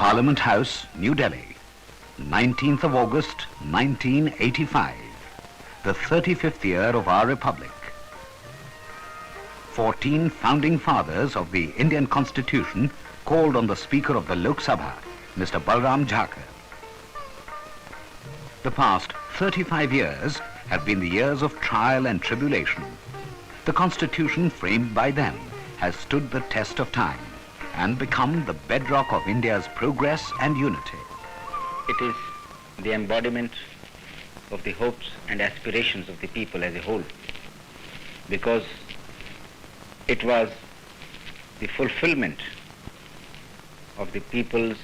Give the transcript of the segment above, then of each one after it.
Parliament House, New Delhi, 19th of August, 1985, the 35th year of our Republic. 14 founding fathers of the Indian Constitution called on the Speaker of the Lok Sabha, Mr. Balram Jharkhar. The past 35 years have been the years of trial and tribulation. The Constitution framed by them has stood the test of time and become the bedrock of India's progress and unity. It is the embodiment of the hopes and aspirations of the people as a whole, because it was the fulfillment of the people's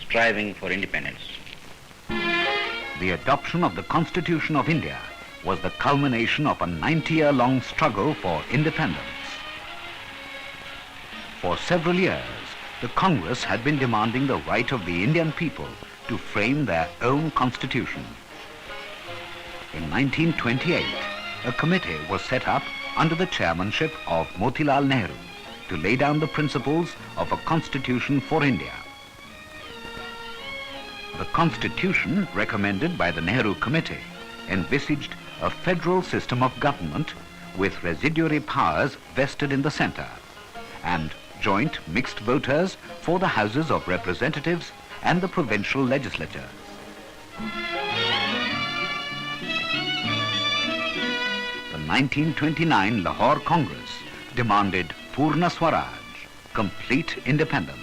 striving for independence. The adoption of the Constitution of India was the culmination of a 90-year-long struggle for independence. For several years, the Congress had been demanding the right of the Indian people to frame their own constitution. In 1928, a committee was set up under the chairmanship of Motilal Nehru to lay down the principles of a constitution for India. The constitution recommended by the Nehru Committee envisaged a federal system of government with residuary powers vested in the center and joint mixed voters for the Houses of Representatives and the provincial legislatures. The 1929 Lahore Congress demanded Purna Swaraj, complete independence.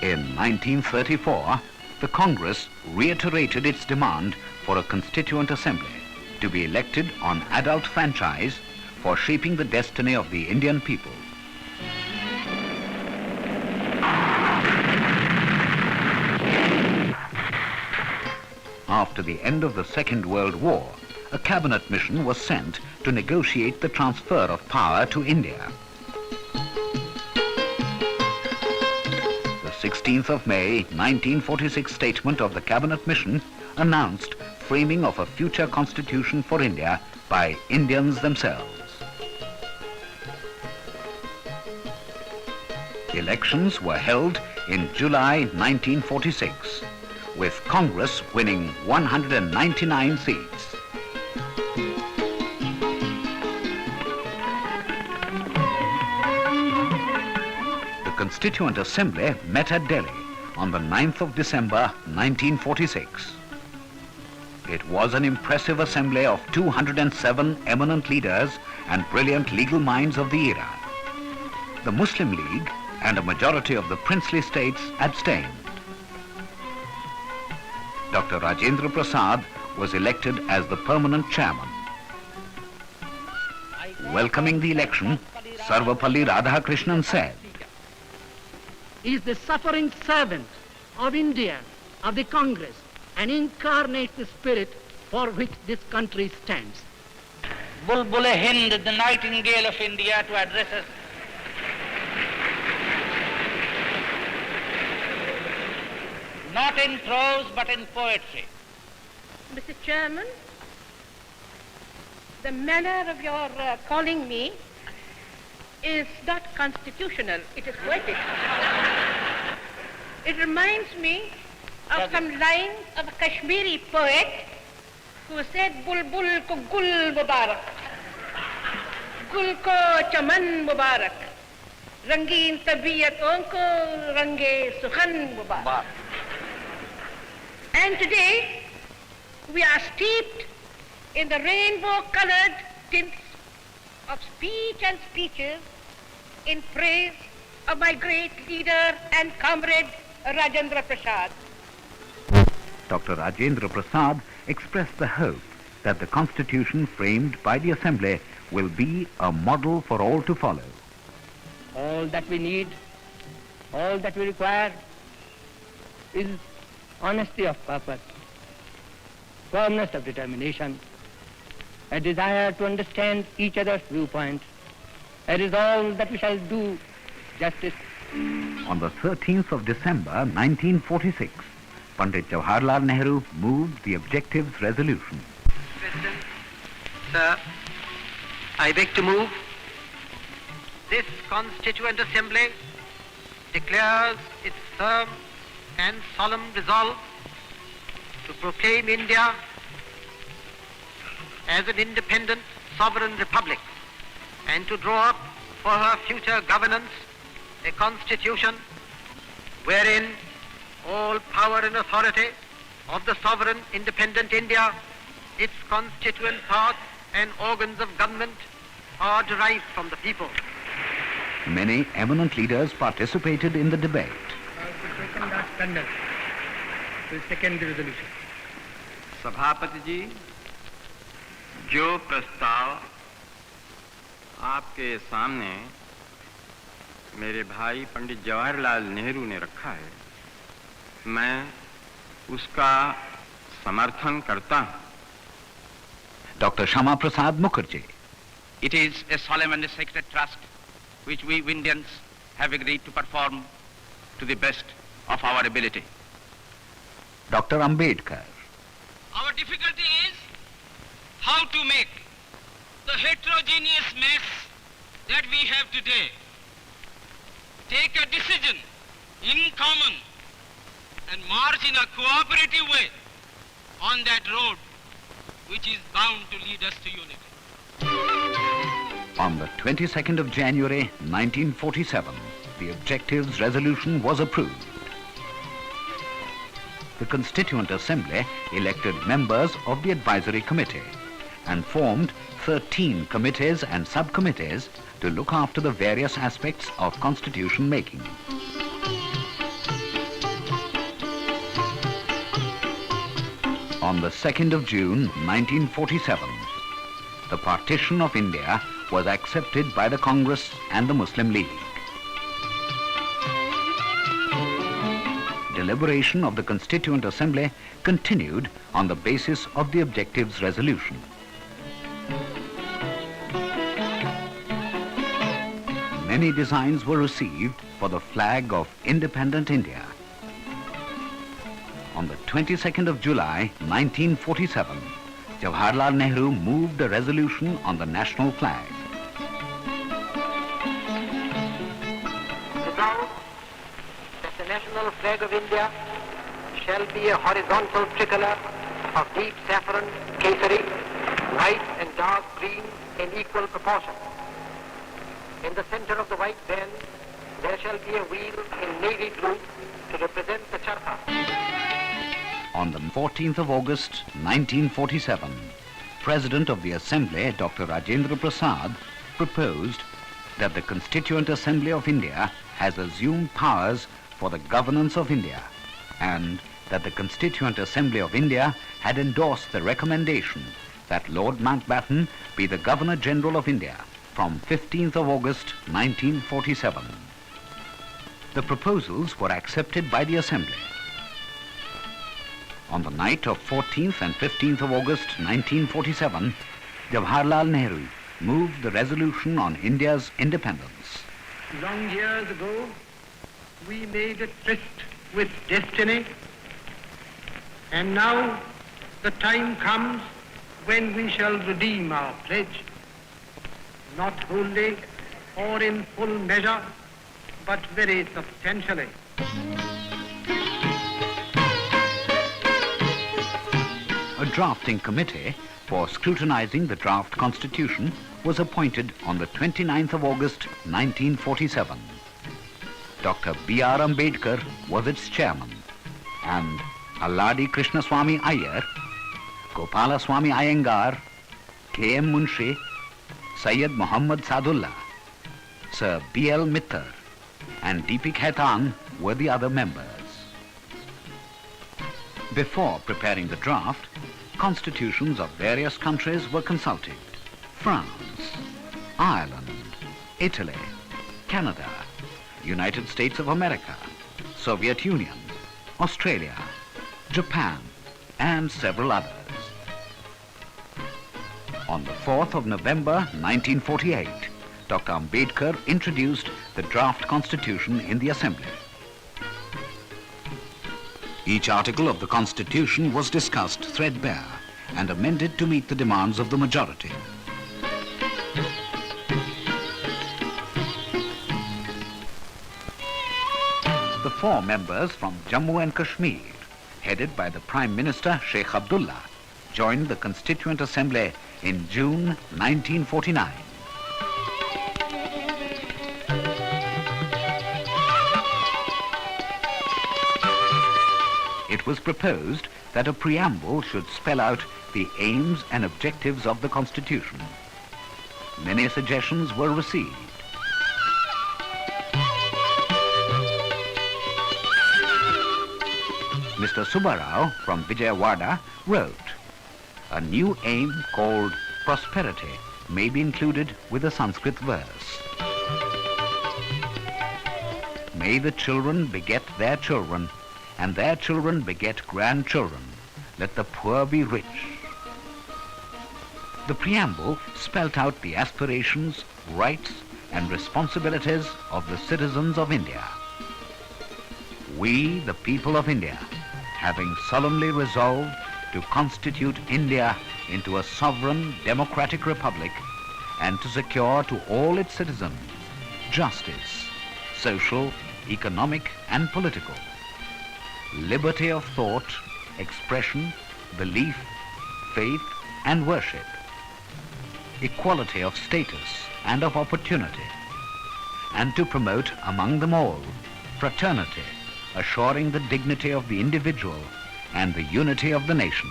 In 1934, the Congress reiterated its demand for a Constituent Assembly to be elected on adult franchise for shaping the destiny of the Indian people. After the end of the Second World War, a cabinet mission was sent to negotiate the transfer of power to India. The 16th of May, 1946 statement of the cabinet mission announced framing of a future constitution for India by Indians themselves. Elections were held in July 1946, with Congress winning 199 seats. The Constituent Assembly met at Delhi on the 9th of December 1946. It was an impressive assembly of 207 eminent leaders and brilliant legal minds of the era. The Muslim League and a majority of the princely states abstained. Dr. Rajendra Prasad was elected as the permanent chairman. Welcoming the election, Sarvapalli Radhakrishnan said, "He is the suffering servant of India, of the Congress, and incarnates the spirit for which this country stands." Bulbul-e-Hind, the nightingale of India, to address us. Not in prose, but in poetry. Mr. Chairman, the manner of your calling me is not constitutional, it is poetic. It reminds me of some lines of a Kashmiri poet who said, "Bulbul ko gul mubarak, gul ko chaman mubarak, rangeen tabiyaton ko range sukhan mubarak." And today, we are steeped in the rainbow-colored tints of speech and speeches in praise of my great leader and comrade, Rajendra Prasad. Dr. Rajendra Prasad expressed the hope that the constitution framed by the Assembly will be a model for all to follow. All that we need, all that we require is honesty of purpose, firmness of determination, a desire to understand each other's viewpoints. It is all that we shall do justice. On the 13th of December 1946, Pandit Jawaharlal Nehru moved the Objectives Resolution. President, sir, I beg to move This Constituent Assembly declares its firm and solemn resolve to proclaim India as an independent sovereign republic and to draw up for her future governance a constitution wherein all power and authority of the sovereign independent India, its constituent parts and organs of government are derived from the people. Many eminent leaders participated in the debate. To second as standard, to second the resolution. सभापति जी, जो प्रस्ताव आपके सामने मेरे भाई पंडित जवाहरलाल नेहरू ने रखा है, मैं उसका समर्थन करता हूं। Dr. Shama Prasad Mukherjee. It is a solemn and a sacred trust which we Indians have agreed to perform to the best of our ability. Dr. Ambedkar. Our difficulty is how to make the heterogeneous mess that we have today take a decision in common and march in a cooperative way on that road which is bound to lead us to unity. On the 22nd of January 1947, the Objectives Resolution was approved. The Constituent Assembly elected members of the Advisory Committee and formed 13 committees and subcommittees to look after the various aspects of constitution making. On the 2nd of June 1947, the partition of India was accepted by the Congress and the Muslim League. Deliberation of the Constituent Assembly continued on the basis of the Objectives Resolution. Many designs were received for the flag of independent India. On the 22nd of July 1947, Jawaharlal Nehru moved a resolution on the national flag. Resolved that the national flag of India shall be a horizontal tricolour of deep saffron, kesari, white and dark green in equal proportion. In the center of the white band, there shall be a wheel in navy blue to represent the charkha. On the 14th of August 1947, President of the Assembly, Dr. Rajendra Prasad, proposed that the Constituent Assembly of India has assumed powers for the governance of India and that the Constituent Assembly of India had endorsed the recommendation that Lord Mountbatten be the Governor-General of India from 15th of August 1947. The proposals were accepted by the Assembly. On the night of 14th and 15th of August 1947, Jawaharlal Nehru moved the resolution on India's independence. Long years ago, we made a tryst with destiny, and now the time comes when we shall redeem our pledge, not wholly or in full measure, but very substantially. A drafting committee for scrutinizing the draft constitution was appointed on the 29th of August 1947. Dr. B.R. Ambedkar was its chairman, and Alladi Krishnaswamy Iyer, Gopalaswamy Iyengar, K.M. Munshi, Syed Muhammad Sadullah, Sir B.L. Mittar, and D.P. Khaitan were the other members. Before preparing the draft, constitutions of various countries were consulted. France, Ireland, Italy, Canada, United States of America, Soviet Union, Australia, Japan, and several others. On the 4th of November 1948, Dr. Ambedkar introduced the draft constitution in the Assembly. Each article of the Constitution was discussed threadbare and amended to meet the demands of the majority. 4 members from Jammu and Kashmir, headed by the Prime Minister Sheikh Abdullah, joined the Constituent Assembly in June 1949. It was proposed that a preamble should spell out the aims and objectives of the Constitution. Many suggestions were received. Mr. Subbarao from Vijayawada wrote, "A new aim called prosperity may be included with a Sanskrit verse. May the children beget their children, and their children beget grandchildren. Let the poor be rich." The preamble spelt out the aspirations, rights, and responsibilities of the citizens of India. We, the people of India, having solemnly resolved to constitute India into a sovereign democratic republic and to secure to all its citizens justice, social, economic, and political, liberty of thought, expression, belief, faith, and worship, equality of status and of opportunity, and to promote among them all fraternity, assuring the dignity of the individual and the unity of the nation.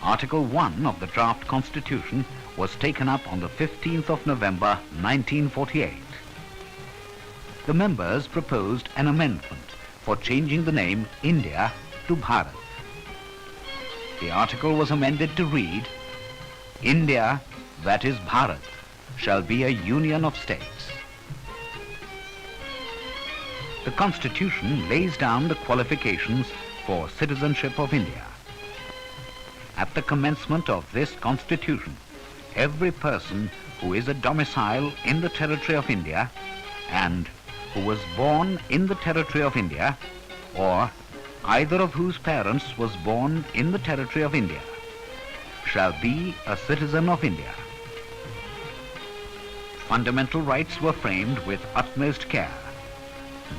Article 1 of the draft Constitution was taken up on the 15th of November 1948. The members proposed an amendment for changing the name India to Bharat. The article was amended to read, "India, that is Bharat, shall be a union of states." The Constitution lays down the qualifications for citizenship of India. At the commencement of this Constitution, every person who is a domicile in the territory of India and who was born in the territory of India, or either of whose parents was born in the territory of India, shall be a citizen of India. Fundamental rights were framed with utmost care.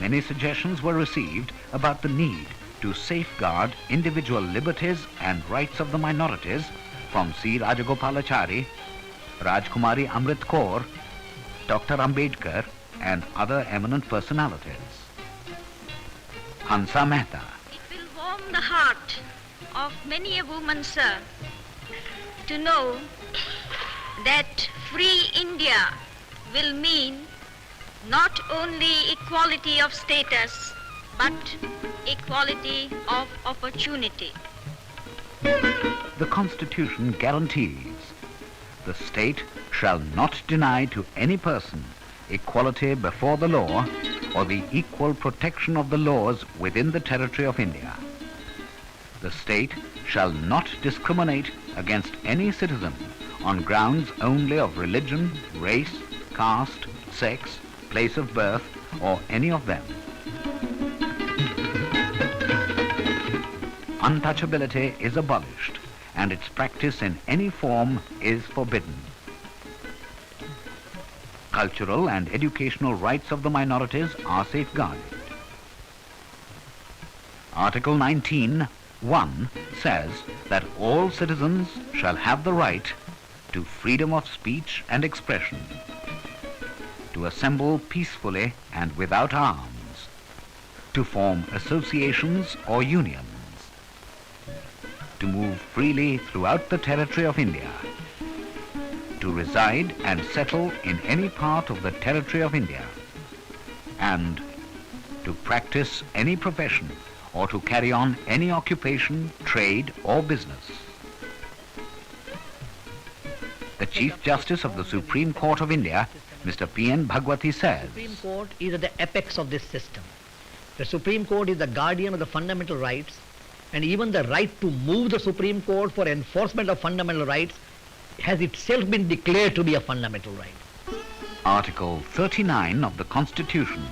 Many suggestions were received about the need to safeguard individual liberties and rights of the minorities from C. Rajagopalachari, Rajkumari Amrit Kaur, Dr. Ambedkar, and other eminent personalities. Hansa Mehta. It will warm the heart of many a woman, sir, to know that free India will mean not only equality of status, but equality of opportunity. The Constitution guarantees the state shall not deny to any person equality before the law or the equal protection of the laws within the territory of India. The state shall not discriminate against any citizen on grounds only of religion, race, caste, sex, place of birth, or any of them. Untouchability is abolished, and its practice in any form is forbidden. Cultural and educational rights of the minorities are safeguarded. Article 19(1) says that all citizens shall have the right to freedom of speech and expression, to assemble peacefully and without arms, to form associations or unions, to move freely throughout the territory of India, to reside and settle in any part of the territory of India, and to practice any profession or to carry on any occupation, trade, or business. The Chief Justice of the Supreme Court of India, Mr. P.N. Bhagwati, says, The Supreme Court is at the apex of this system. The Supreme Court is the guardian of the fundamental rights, and even the right to move the Supreme Court for enforcement of fundamental rights has itself been declared to be a fundamental right. Article 39 of the Constitution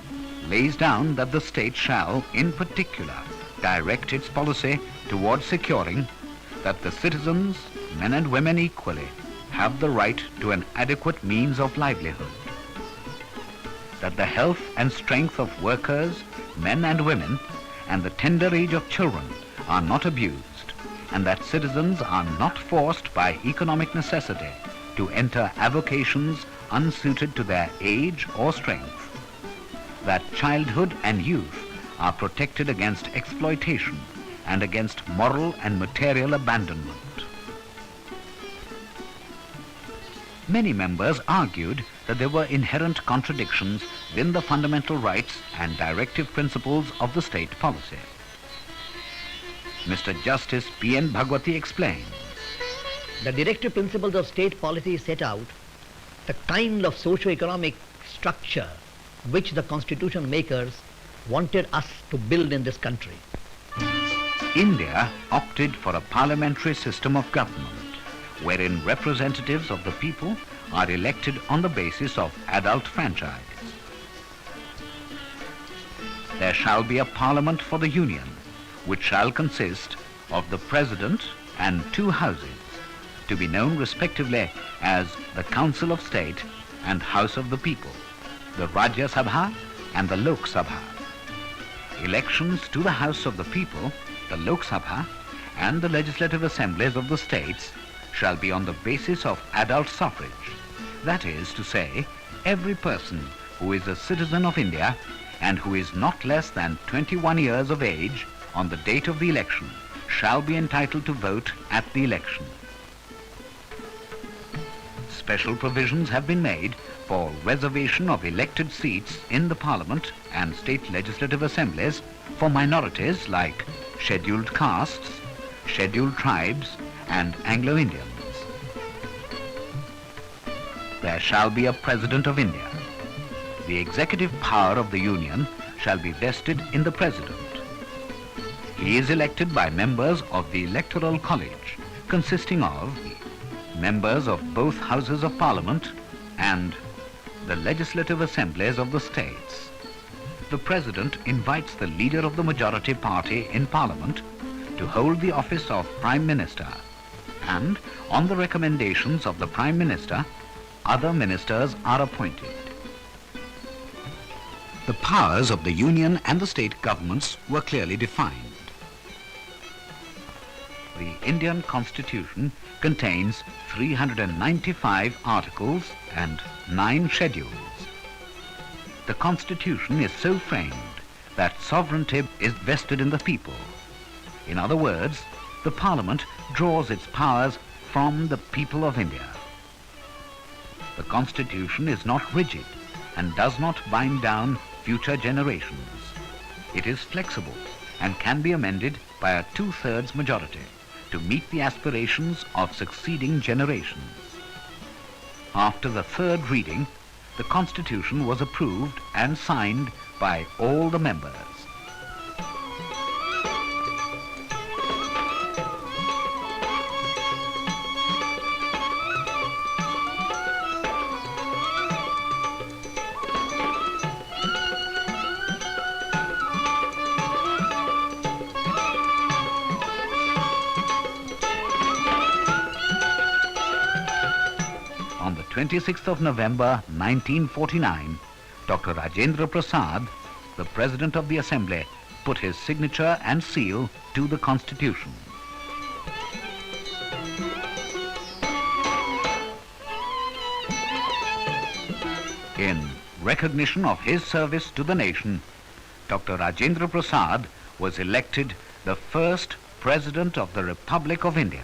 lays down that the state shall, in particular, direct its policy towards securing that the citizens, men and women equally, have the right to an adequate means of livelihood. that the health and strength of workers, men and women, and the tender age of children are not abused, and that citizens are not forced by economic necessity to enter avocations unsuited to their age or strength, that childhood and youth are protected against exploitation and against moral and material abandonment. Many members argued that there were inherent contradictions within the fundamental rights and directive principles of the state policy. Mr. Justice P.N. Bhagwati explained. The directive principles of state policy set out the kind of socio-economic structure which the constitution makers wanted us to build in this country. India opted for a parliamentary system of government, wherein representatives of the people are elected on the basis of adult franchise. There shall be a parliament for the Union, which shall consist of the President and 2 houses, to be known respectively as the Council of State and House of the People, the Rajya Sabha and the Lok Sabha. Elections to the House of the People, the Lok Sabha, and the legislative assemblies of the states shall be on the basis of adult suffrage. That is to say, every person who is a citizen of India and who is not less than 21 years of age on the date of the election shall be entitled to vote at the election. Special provisions have been made for reservation of elected seats in the Parliament and state legislative assemblies for minorities like scheduled castes, scheduled tribes, and Anglo-Indians. There shall be a President of India. The executive power of the Union shall be vested in the President. He is elected by members of the Electoral College, consisting of members of both Houses of Parliament and the legislative assemblies of the states. The President invites the leader of the majority party in Parliament to hold the office of Prime Minister, and on the recommendations of the Prime Minister, other ministers are appointed. The powers of the Union and the state governments were clearly defined. The Indian Constitution contains 395 articles and 9 schedules. The Constitution is so framed that sovereignty is vested in the people. In other words, the Parliament draws its powers from the people of India. The Constitution is not rigid and does not bind down future generations. It is flexible and can be amended by a 2/3 majority to meet the aspirations of succeeding generations. After the 3rd reading, the Constitution was approved and signed by all the members. On the 26th of November 1949, Dr. Rajendra Prasad, the President of the Assembly, put his signature and seal to the Constitution. In recognition of his service to the nation, Dr. Rajendra Prasad was elected the first President of the Republic of India.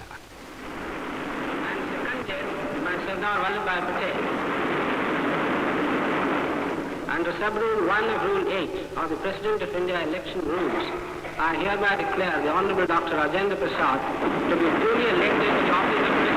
Under Sub-Rule 1 of Rule 8 of the President of India Election Rules, I hereby declare the Honorable Dr. Rajendra Prasad to be duly elected to the office of President.